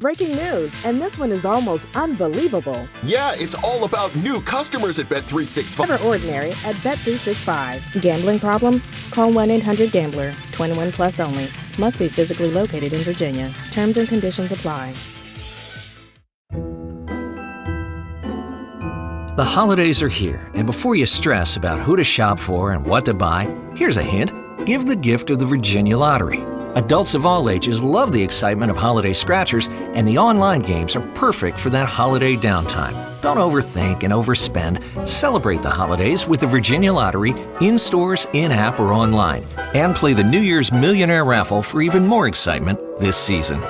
breaking news, and this one is almost unbelievable. Yeah, it's all about new customers at Bet365. Never ordinary at Bet365. Gambling problem? Call 1-800-GAMBLER. 21 plus only. Must be physically located in Virginia. Terms and conditions apply. The holidays are here, and before you stress about who to shop for and what to buy, here's a hint. Give the gift of the Virginia Lottery. Adults of all ages love the excitement of holiday scratchers, and the online games are perfect for that holiday downtime. Don't overthink and overspend. Celebrate the holidays with the Virginia Lottery in stores, in-app, or online. And play the New Year's Millionaire Raffle for even more excitement this season.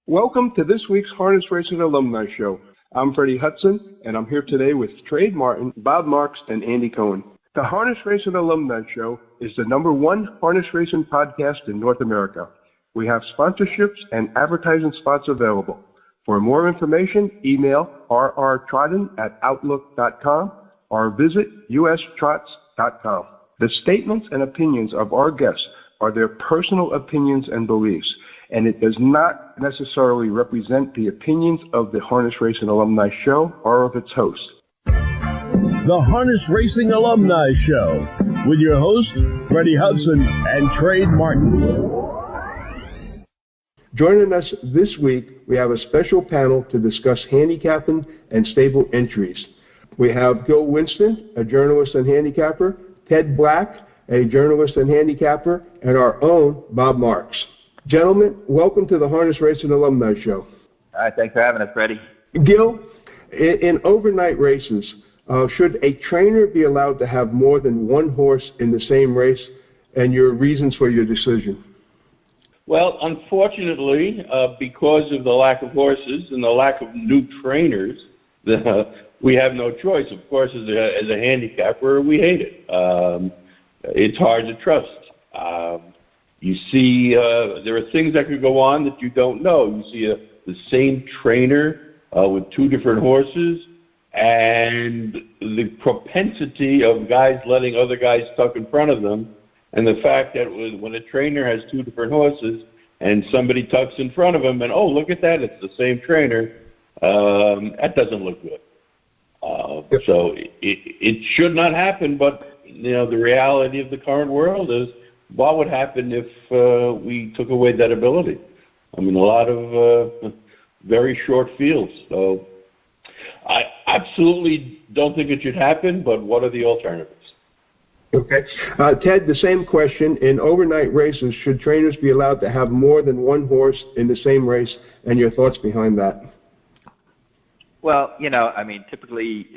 Welcome to this week's Harness Racing Alumni Show. I'm Freddie Hudson, and I'm here today with Trade Martin, Bob Marks, and Andy Cohen. The Harness Racing Alumni Show is the #1 harness racing podcast in North America. We have sponsorships and advertising spots available. For more information, email rrtrotten@outlook.com or visit ustrots.com. The statements and opinions of our guests are their personal opinions and beliefs, and it does not necessarily represent the opinions of the Harness Racing Alumni Show or of its host. The Harness Racing Alumni Show with your hosts, Freddie Hudson and Trade Martin. Joining us this week, we have a special panel to discuss handicapping and stable entries. We have Gil Winston, a journalist and handicapper, Ted Black, a journalist and handicapper, and our own Bob Marks. Gentlemen, welcome to the Harness Racing Alumni Show. All right, thanks for having us, Freddie. Gil, in overnight races, should a trainer be allowed to have more than one horse in the same race, and your reasons for your decision? Well, unfortunately, because of the lack of horses and the lack of new trainers, we have no choice. Of course, as a handicapper, we hate it. It's hard to trust. You see, there are things that could go on that you don't know. You see the same trainer with two different horses, and the propensity of guys letting other guys tuck in front of them, and the fact that when a trainer has two different horses and somebody tucks in front of him, and oh, look at that, it's the same trainer, that doesn't look good. So it should not happen, but the reality of the current world is, what would happen if we took away that ability? I mean, a lot of very short fields. So I absolutely don't think it should happen, but what are the alternatives? Okay. Ted, the same question. In overnight races, should trainers be allowed to have more than one horse in the same race, and your thoughts behind that? Well, typically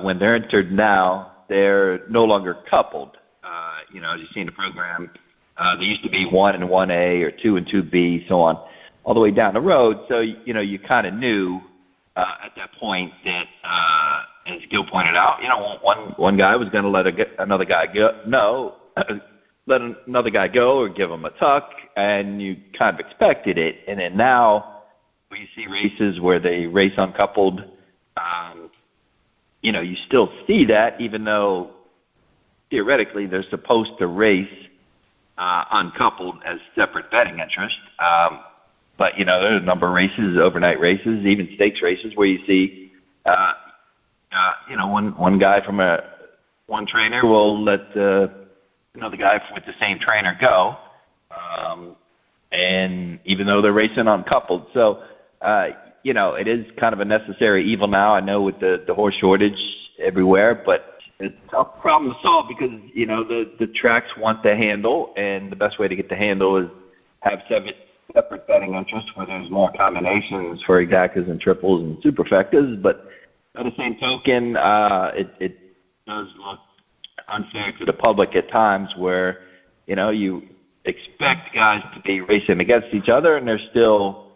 when they're entered now, they're no longer coupled. As you see in the program, there used to be 1 and 1A or 2 and 2B, so on, all the way down the road. So, you kind of knew at that point that, as Gil pointed out, one guy was going to let another guy go. No, let another guy go or give him a tuck, and you kind of expected it. And then now we see races where they race uncoupled. You still see that, even though theoretically they're supposed to race uncoupled as separate betting interests. But, there's a number of races, overnight races, even stakes races, where you see, one guy from one trainer will let another guy with the same trainer go, and even though they're racing uncoupled. So, it is kind of a necessary evil now, I know, with the horse shortage everywhere, but it's a tough problem to solve because, the tracks want the handle, and the best way to get the handle is have separate betting interests where there's more combinations for exactas and triples and superfectas. But by the same token, it does look unfair to the public at times where, you expect guys to be racing against each other, and they're still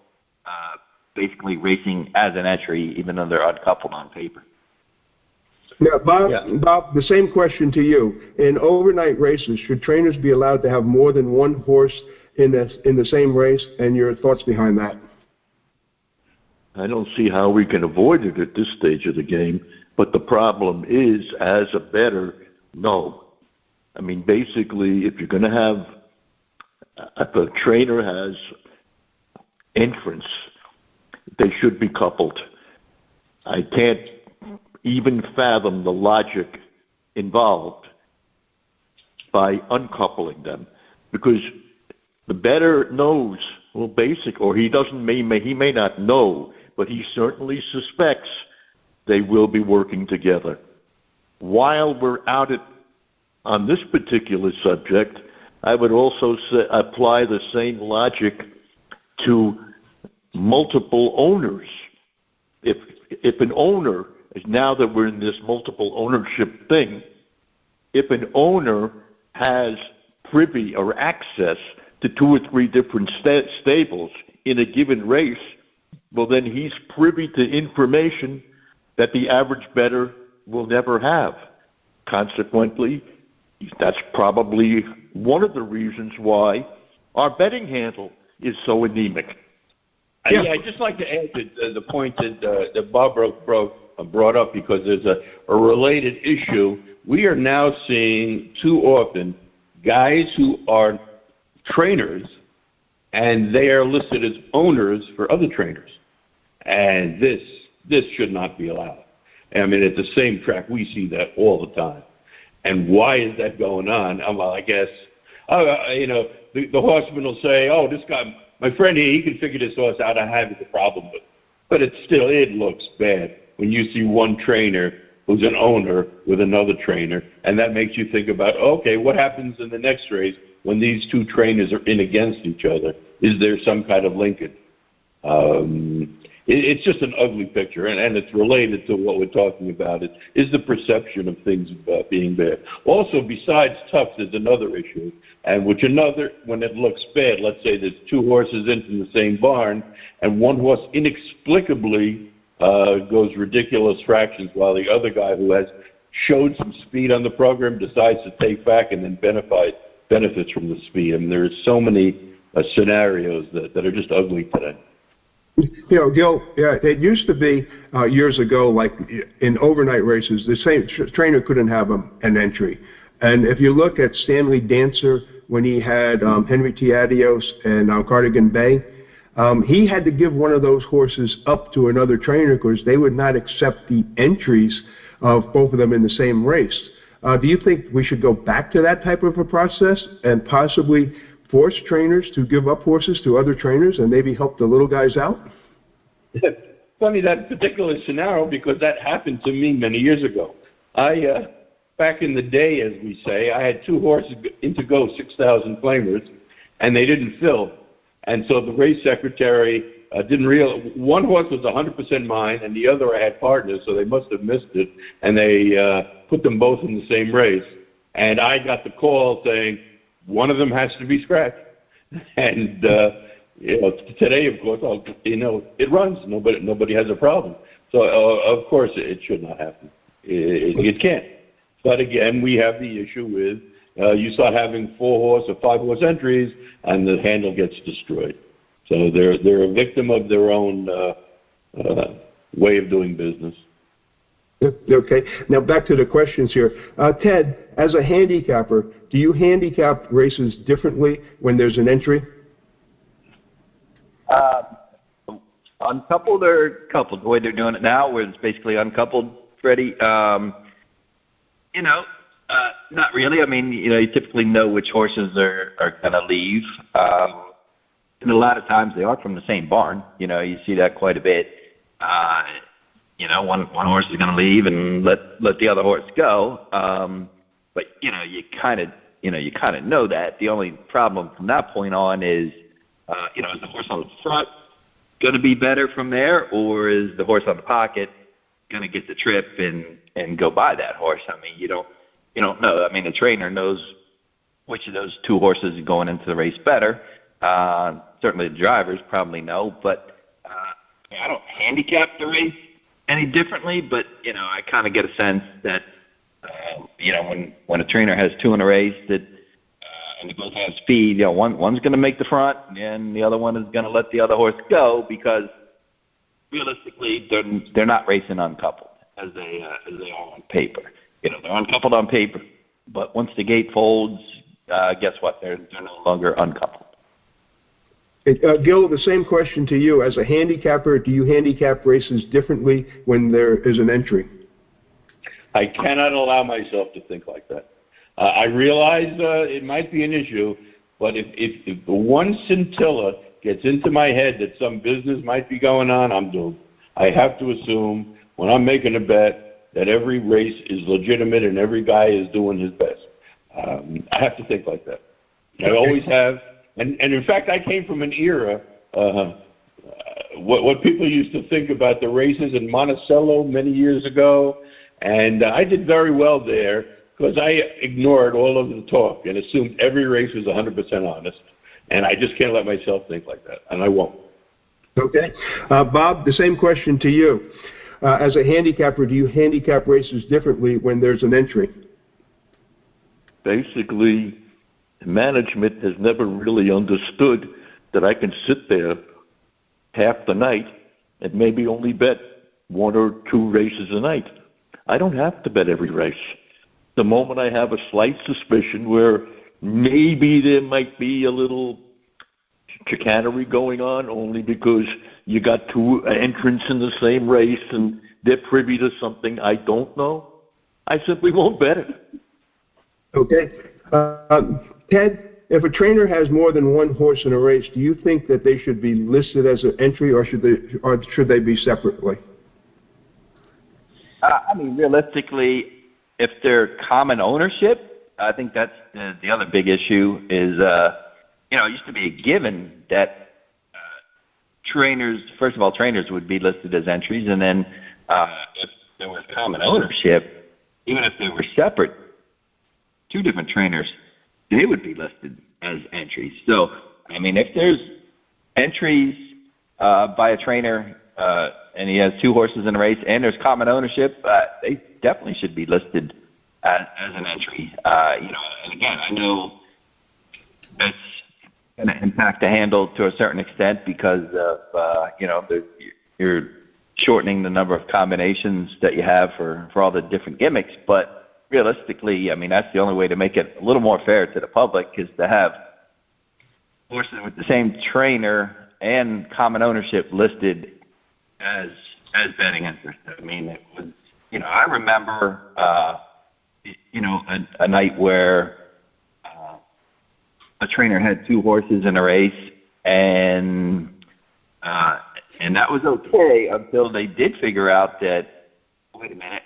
basically racing as an entry, even though they're uncoupled on paper. Now, Bob, the same question to you. In overnight races, should trainers be allowed to have more than one horse in the same race, and your thoughts behind that? I don't see how we can avoid it at this stage of the game, but the problem is, as a bettor, no. I mean, basically, if you're going to have if a trainer has entrance, they should be coupled. I can't even fathom the logic involved by uncoupling them, because the bettor knows, well, or he may not know, but he certainly suspects they will be working together. While we're on this particular subject, I would also apply the same logic to multiple owners. If an owner, now that we're in this multiple ownership thing, if an owner has privy or access to 2 or 3 different stables in a given race, well, then he's privy to information that the average bettor will never have. Consequently, that's probably one of the reasons why our betting handle is so anemic. Yeah, I'd just like to add to the point that Bob brought up, because there's a related issue. We are now seeing too often guys who are trainers, and they are listed as owners for other trainers. And this should not be allowed. I mean, at the same track, we see that all the time. And why is that going on? I guess, the horseman will say, oh, this guy, my friend here, he can figure this horse out. I have the problem. But it looks bad when you see one trainer who's an owner with another trainer, and that makes you think about, okay, what happens in the next race when these 2 trainers are in against each other? Is there some kind of linkage? It's just an ugly picture, and it's related to what we're talking about. It is the perception of things being bad. Also, besides tough, there's another issue, and when it looks bad, let's say there's 2 horses in the same barn, and one horse inexplicably goes ridiculous fractions, while the other guy who has showed some speed on the program decides to take back and then benefits from the speed. I mean, there's so many scenarios that are just ugly today. Gil, it used to be years ago, like in overnight races, the same trainer couldn't have an entry. And if you look at Stanley Dancer, when he had Henry T. Adios and Cardigan Bay, he had to give one of those horses up to another trainer because they would not accept the entries of both of them in the same race. Do you think we should go back to that type of a process and possibly force trainers to give up horses to other trainers and maybe help the little guys out? Funny, that particular scenario, because that happened to me many years ago. Back in the day, as we say, I had 2 horses in to go 6,000 flamers, and they didn't fill. And so the race secretary didn't realize one horse was 100% mine, and the other I had partners, so they must have missed it, and they put them both in the same race. And I got the call saying, one of them has to be scratched. And, today, of course, it runs. Nobody has a problem. So, of course, it should not happen. It can't. But, again, we have the issue with you start having 4 horse or 5 horse entries, and the handle gets destroyed. So they're a victim of their own way of doing business. Okay. Now back to the questions here. Ted, as a handicapper, do you handicap races differently when there's an entry? Uncoupled or coupled? The way they're doing it now, where it's basically uncoupled, Freddie. Not really. I mean, you typically know which horses are going to leave. And a lot of times they are from the same barn. You see that quite a bit. One horse is going to leave and let the other horse go. But you kind of know that. The only problem from that point on is, is the horse on the front going to be better from there, or is the horse on the pocket going to get the trip and go by that horse? I mean, you don't know. I mean, the trainer knows which of those 2 horses is going into the race better. Certainly the drivers probably know, but I don't handicap the race any differently, but, I kind of get a sense that, when a trainer has 2 in a race that and they both have speed, one's going to make the front and the other one is going to let the other horse go, because realistically they're not racing uncoupled as they are on paper. They're uncoupled on paper, but once the gate folds, guess what? They're no longer uncoupled. Gil, the same question to you. As a handicapper, do you handicap races differently when there is an entry? I cannot allow myself to think like that. I realize it might be an issue, but if the one scintilla gets into my head that some business might be going on, I'm doomed. I have to assume when I'm making a bet that every race is legitimate and every guy is doing his best. I have to think like that. I always have. And in fact, I came from an era, what people used to think about the races in Monticello many years ago, and I did very well there because I ignored all of the talk and assumed every race was 100% honest, and I just can't let myself think like that, and I won't. Okay. Bob, the same question to you. As a handicapper, do you handicap races differently when there's an entry? Basically, management has never really understood that I can sit there half the night and maybe only bet 1 or 2 races a night. I don't have to bet every race. The moment I have a slight suspicion where maybe there might be a little chicanery going on only because you got 2 entrants in the same race and they're privy to something I don't know, I simply won't bet it. Okay. Ted, if a trainer has more than 1 horse in a race, do you think that they should be listed as an entry, or should they be separately? I mean, realistically, if they're common ownership, I think that's the other big issue is, it used to be a given that trainers, first of all, trainers would be listed as entries, and then if there was common ownership, even if they were separate, 2 different trainers, they would be listed as entries. So, I mean, if there's entries by a trainer and he has 2 horses in a race and there's common ownership, they definitely should be listed as an entry. And again, I know it's going to impact the handle to a certain extent because of, you're shortening the number of combinations that you have for all the different gimmicks, but realistically, I mean, that's the only way to make it a little more fair to the public is to have horses with the same trainer and common ownership listed as betting interest. I mean, it was, I remember, a night where a trainer had 2 horses in a race, and that was okay until they did figure out that, wait a minute,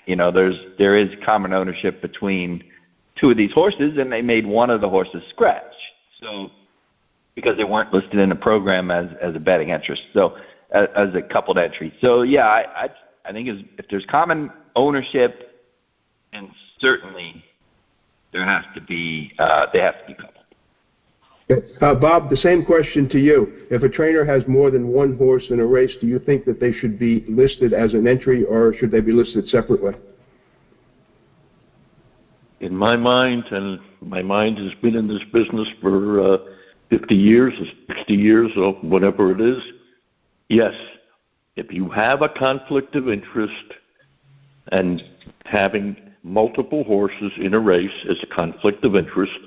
there is common ownership between 2 of these horses, and they made one of the horses scratch. So, because they weren't listed in the program as a betting interest, so as a coupled entry. So yeah, I think if there's common ownership, and certainly there has to be they have to be coupled. Bob, the same question to you. If a trainer has more than 1 horse in a race, do you think that they should be listed as an entry, or should they be listed separately? In my mind, and my mind has been in this business for 50 years or 60 years or whatever it is, yes, if you have a conflict of interest, and having multiple horses in a race is a conflict of interest,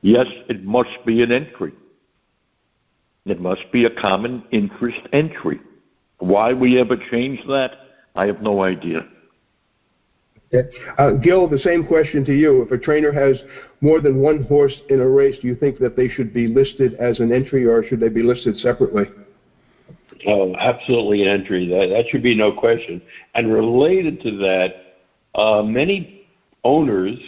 yes, it must be an entry. It must be a common interest entry. Why we ever changed that, I have no idea. Okay. Gil, the same question to you. If a trainer has more than 1 horse in a race, do you think that they should be listed as an entry, or should they be listed separately? Oh, absolutely an entry. That should be no question. And related to that, many owners,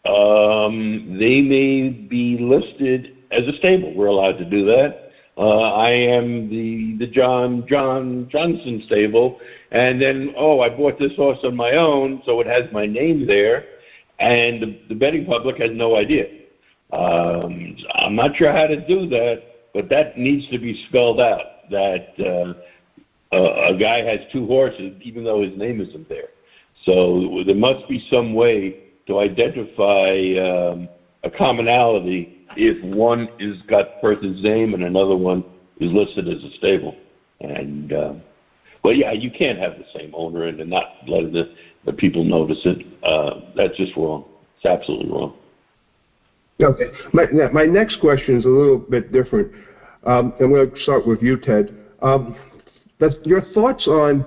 they may be listed as a stable. We're allowed to do that. I am the John Johnson stable, and then, I bought this horse on my own, so it has my name there, and the betting public has no idea. I'm not sure how to do that, but that needs to be spelled out, that a guy has 2 horses, even though his name isn't there. So there must be some way to identify a commonality if one is got person's name and another one is listed as a stable. And you can't have the same owner and not let the people notice it. That's just wrong. It's absolutely wrong. Okay. My next question is a little bit different. And we'll start with you, Ted. Your thoughts on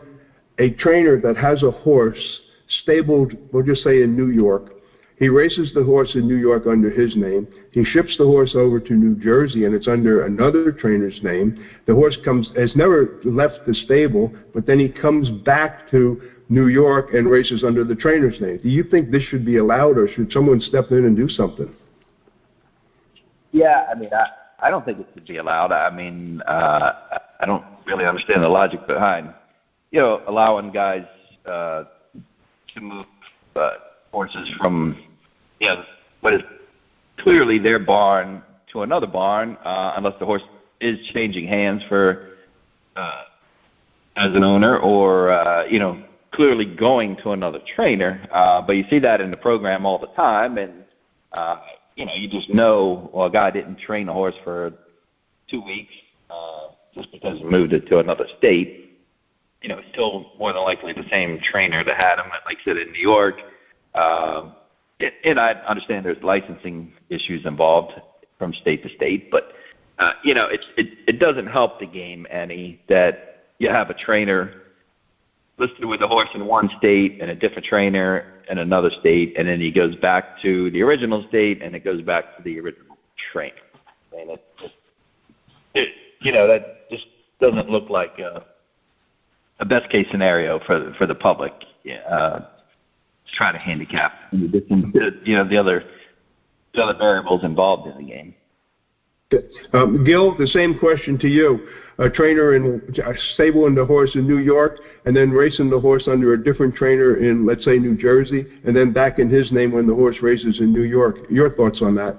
a trainer that has a horse stabled, we'll just say in New York. He races the horse in New York under his name. He ships the horse over to New Jersey, and it's under another trainer's name. The horse has never left the stable, but then he comes back to New York and races under the trainer's name. Do you think this should be allowed, or should someone step in and do something? Yeah, I mean, I don't think it should be allowed. I mean, I don't really understand the logic behind, allowing guys to move horses from, what is clearly their barn to another barn, unless the horse is changing hands as an owner, or clearly going to another trainer. But you see that in the program all the time, and you just know, well, a guy didn't train a horse for 2 weeks just because he moved it to another state. It's still more than likely the same trainer that had him, like I said, in New York. And I understand there's licensing issues involved from state to state, but it doesn't help the game any that you have a trainer listed with a horse in one state and a different trainer in another state, and then he goes back to the original state and it goes back to the original trainer. And that just doesn't look like a best case scenario for the public. Try to handicap in addition to the other variables involved in the game. Gil, the same question to you. A trainer in stabling the horse in New York, and then racing the horse under a different trainer in, let's say, New Jersey, and then back in his name when the horse races in New York. Your thoughts on that?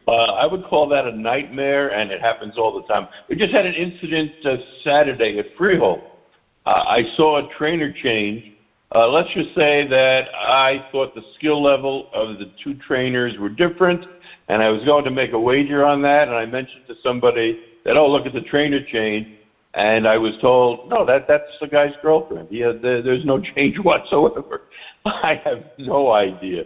I would call that a nightmare, and it happens all the time. We just had an incident Saturday at Freehold. I saw a trainer change. Let's just say that I thought the skill level of the two trainers were different, and I was going to make a wager on that, and I mentioned to somebody that, oh, look at the trainer change, and I was told, no, that's the guy's girlfriend. There's no change whatsoever. I have no idea.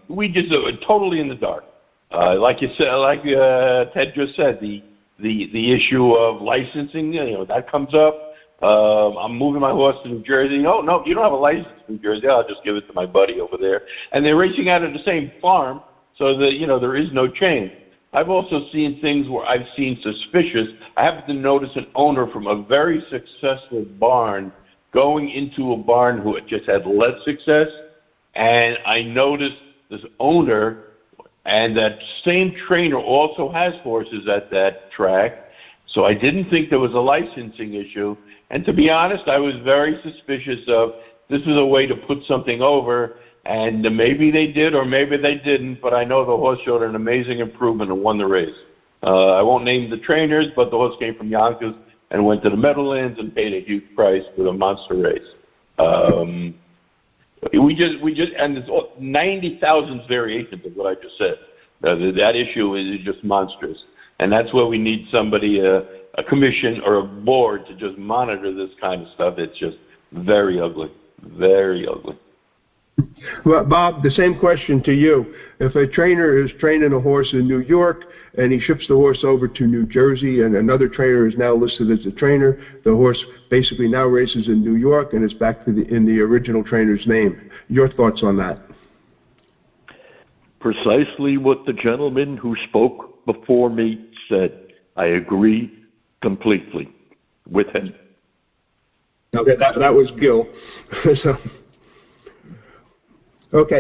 We just totally in the dark. Like you said, like Ted just said, the issue of licensing, that comes up. I'm moving my horse to New Jersey. No, you don't have a license in New Jersey. I'll just give it to my buddy over there. And they're racing out of the same farm, so that, there is no change. I've also seen things where I've seen suspicious. I happened to notice an owner from a very successful barn going into a barn who had just had less success. And I noticed this owner and that same trainer also has horses at that track. So I didn't think there was a licensing issue. And to be honest, I was very suspicious of this was a way to put something over, and maybe they did or maybe they didn't, but I know the horse showed an amazing improvement and won the race. I won't name the trainers, but the horse came from Yonkers and went to the Meadowlands and paid a huge price with a monster race. We just and there's 90,000 variations of what I just said. That issue is just monstrous, and that's where we need somebody, a commission or a board, to just monitor this kind of stuff. It's just very ugly, very ugly. Well, Bob, the same question to you. If a trainer is training a horse in New York and he ships the horse over to New Jersey and another trainer is now listed as a trainer, the horse basically now races in New York and is back to in the original trainer's name. Your thoughts on that? Precisely what the gentleman who spoke before me said. I agree completely with him. Okay, that was Gil.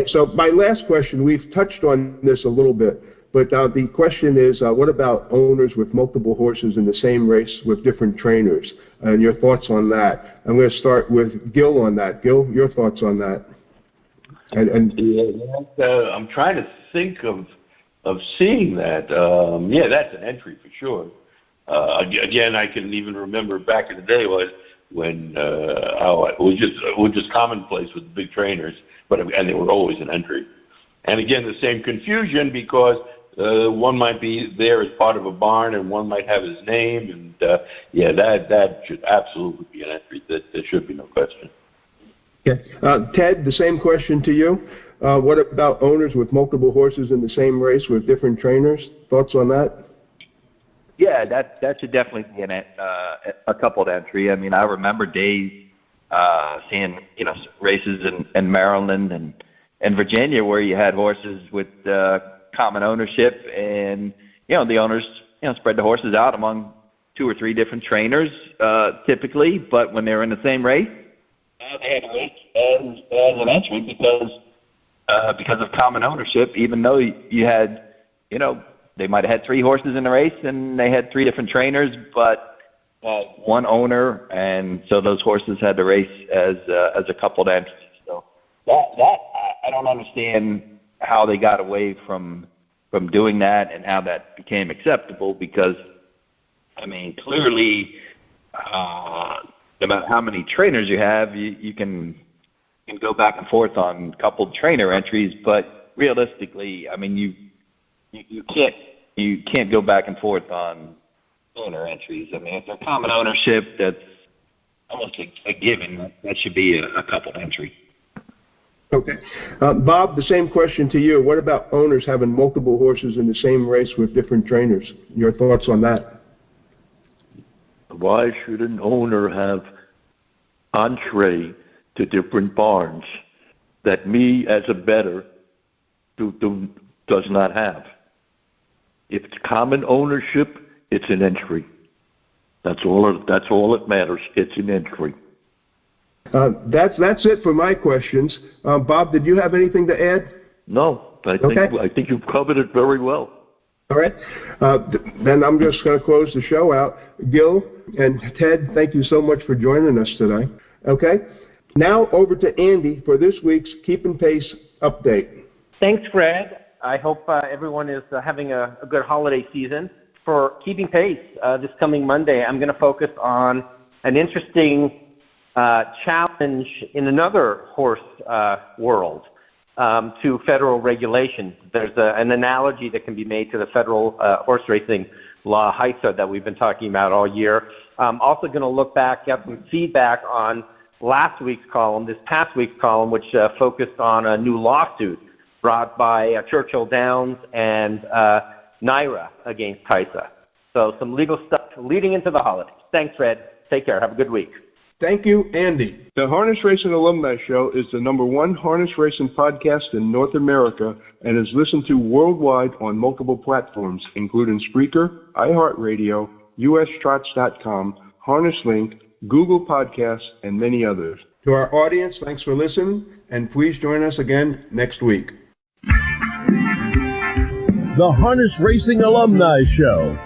So my last question, we've touched on this a little bit, but the question is, what about owners with multiple horses in the same race with different trainers? And your thoughts on that? I'm going to start with Gil on that. Gil, your thoughts on that? I'm trying to think of seeing that. That's an entry for sure. Again, I can even remember back in the day when it was just commonplace with the big trainers, and they were always an entry. And again, the same confusion because one might be there as part of a barn and one might have his name, and that should absolutely be an entry. There should be no question. Okay. Ted, the same question to you. What about owners with multiple horses in the same race with different trainers? Thoughts on that? Yeah, that should definitely be a coupled entry. I mean, I remember days seeing races in Maryland and Virginia where you had horses with common ownership, and the owners spread the horses out among 2 or 3 different trainers typically, but when they were in the same race, they had to race as an entry because of common ownership, even though you had they might have had 3 horses in the race and they had 3 different trainers, but one owner, and so those horses had to race as a coupled entry. So that I don't understand how they got away from doing that and how that became acceptable, because I mean, clearly, no matter how many trainers you have, you can go back and forth on coupled trainer entries, but realistically, I mean, you can't go back and forth on owner entries. I mean, if they're common ownership, that's almost a given. That should be a coupled entry. Okay. Bob, the same question to you. What about owners having multiple horses in the same race with different trainers? Your thoughts on that? Why should an owner have entree to different barns that me as a bettor does not have? If it's common ownership, it's an entry. That's all that matters. It's an entry. That's it for my questions. Bob, did you have anything to add? No, I think you've covered it very well. All right. Then I'm just going to close the show out. Gil and Ted, thank you so much for joining us today. Okay. Now over to Andy for this week's Keeping Pace update. Thanks, Fred. I hope everyone is having a good holiday season. For Keeping Pace this coming Monday, I'm going to focus on an interesting challenge in another horse world to federal regulations. There's an analogy that can be made to the federal horse racing law, HISA, that we've been talking about all year. I'm also going to look back at some feedback on this past week's column, which focused on a new lawsuit brought by Churchill Downs and NYRA against HISA. So some legal stuff leading into the holidays. Thanks, Fred. Take care. Have a good week. Thank you, Andy. The Harness Racing Alumni Show is the #1 harness racing podcast in North America and is listened to worldwide on multiple platforms, including Spreaker, iHeartRadio, USTrots.com, HarnessLink, Google Podcasts, and many others. To our audience, thanks for listening, and please join us again next week. The Harness Racing Alumni Show